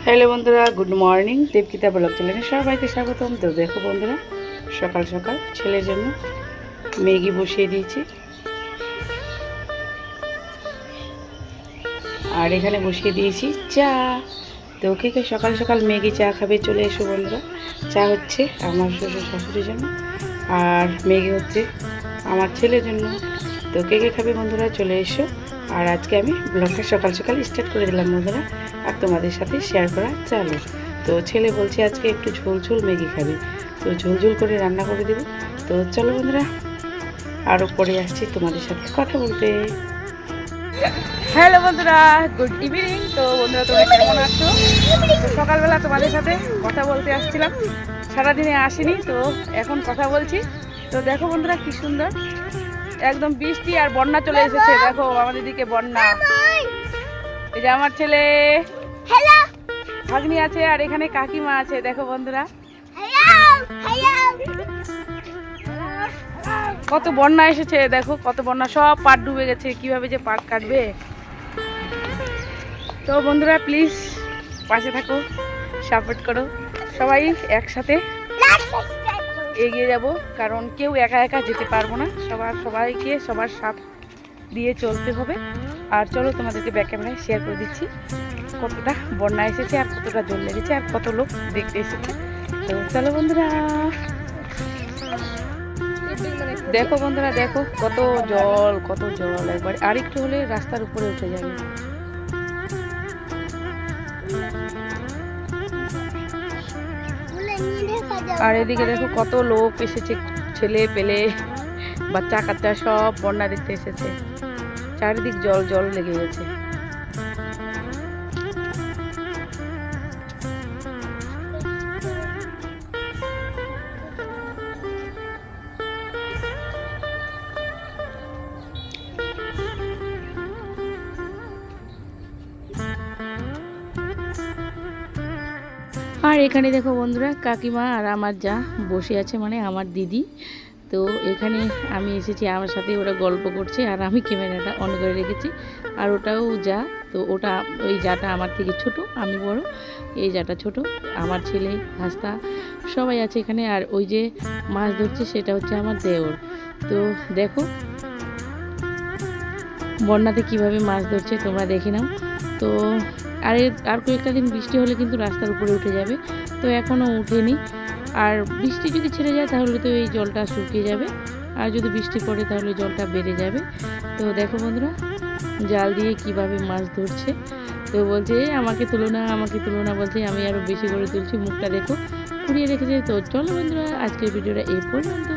Hello বন্ধুরা, good morning. দেবকিতা blog চ্যানেলে সবাইকে স্বাগতম। তো দেখো বন্ধুরা, সকাল সকাল ছেলের জন্য ম্যাগি বসিয়ে দিয়েছি, আর এখানে বসিয়ে দিয়েছি চা। তো কে কে সকাল সকাল ম্যাগি চা খাবে চলে এসো বন্ধুরা। চা হচ্ছে আমার শ্বশুর শাশুড়ির জন্য, আর ম্যাগি হচ্ছে আমার ছেলের জন্য। তো কে কে খাবে বন্ধুরা চলে এসো। আর আজকে আমি ব্লগটা সকাল সকাল স্টার্ট করে দিলাম বন্ধুরা, আর তোমাদের সাথে শেয়ার করা চালু। তো ছেলে বলছে আজকে একটু ঝোল ঝোল ম্যাগি খাবে, তো ঝোল ঝোল করে রান্না করে দেবো। তো চলো বন্ধুরা, আরও পরে আসছি তোমাদের সাথে কথা বলতে। হ্যালো বন্ধুরা, গুড ইভিনিং। তো বন্ধুরা, তোমরা কেমন আছো? তো সকালবেলা তোমাদের সাথে কথা বলতে আসছিলাম, সারাদিনে আসিনি, তো এখন কথা বলছি। তো দেখো বন্ধুরা, কি সুন্দর একদম বৃষ্টি আর বন্যা চলে এসেছে। দেখো আমাদের দিকে বন্যা। এই যে আমার ছেলে ভাগ্নি আছে, আর এখানে কাকিমা আছে। দেখো বন্ধুরা, কত বন্যা এসেছে। দেখো কত বন্যা, সব পাট ডুবে গেছে। কিভাবে যে পাট কাটবে। তো বন্ধুরা প্লিজ পাশে থাকো, সাপোর্ট করো, সবাই একসাথে এগিয়ে যাব, কারণ কেউ একা একা যেতে পারবো না। সবাইকে সবার সাথ দিয়ে চলতে হবে। আর চলো তোমাদেরকে ব্যাক ক্যামেরায় শেয়ার করে দিচ্ছি কতটা বন্যা এসেছে, আর কতটা জল লেগেছে, আর কত লোক দেখতে এসেছে। তো চলো বন্ধুরা, দেখো বন্ধুরা, দেখো কত জল, কত জল। একবার আর একটু হলে রাস্তার উপরে উঠে যাবে। আর এদিকে দেখো কত লোক এসেছে, ছেলে পেলে বাচ্চা কাচ্চা সব বন্যা দেখতে এসেছে। চারিদিক জল জল লেগে গেছে। আর এখানে দেখো বন্ধুরা, কাকিমা আর আমার যা বসে আছে, মানে আমার দিদি। তো এখানে আমি এসেছি, আমার সাথে ওরা গল্প করছে, আর আমি ক্যামেরাটা অন করে রেখেছি। আর ওটাও যা, তো ওটা ওই যাটা আমার থেকে ছোট, আমি বড়, এই যাটা ছোট। আমার ছেলে হাস্তা সবাই আছে এখানে। আর ওই যে মাছ ধরছে সেটা হচ্ছে আমার দেওর। তো দেখো বন্যাতে কিভাবে মাছ ধরছে তোমরা দেখে নাও। তো আর কয়েকটা দিন বৃষ্টি হলে কিন্তু রাস্তার উপরে উঠে যাবে, তো এখনও উঠেনি। আর বৃষ্টি যদি ছেড়ে যায় তাহলে তো এই জলটা শুকিয়ে যাবে, আর যদি বৃষ্টি পড়ে তাহলে জলটা বেড়ে যাবে। তো দেখো বন্ধুরা, জাল দিয়ে কিভাবে মাছ ধরছে। তো বলছে আমাকে তুলো না, আমাকে তুলো না, বলছে আমি আরও বেশি করে তুলছি। মুখটা দেখো, কুড়িয়ে রেখেছে। তো চলো বন্ধুরা, আজকের ভিডিওটা এই পর্যন্ত।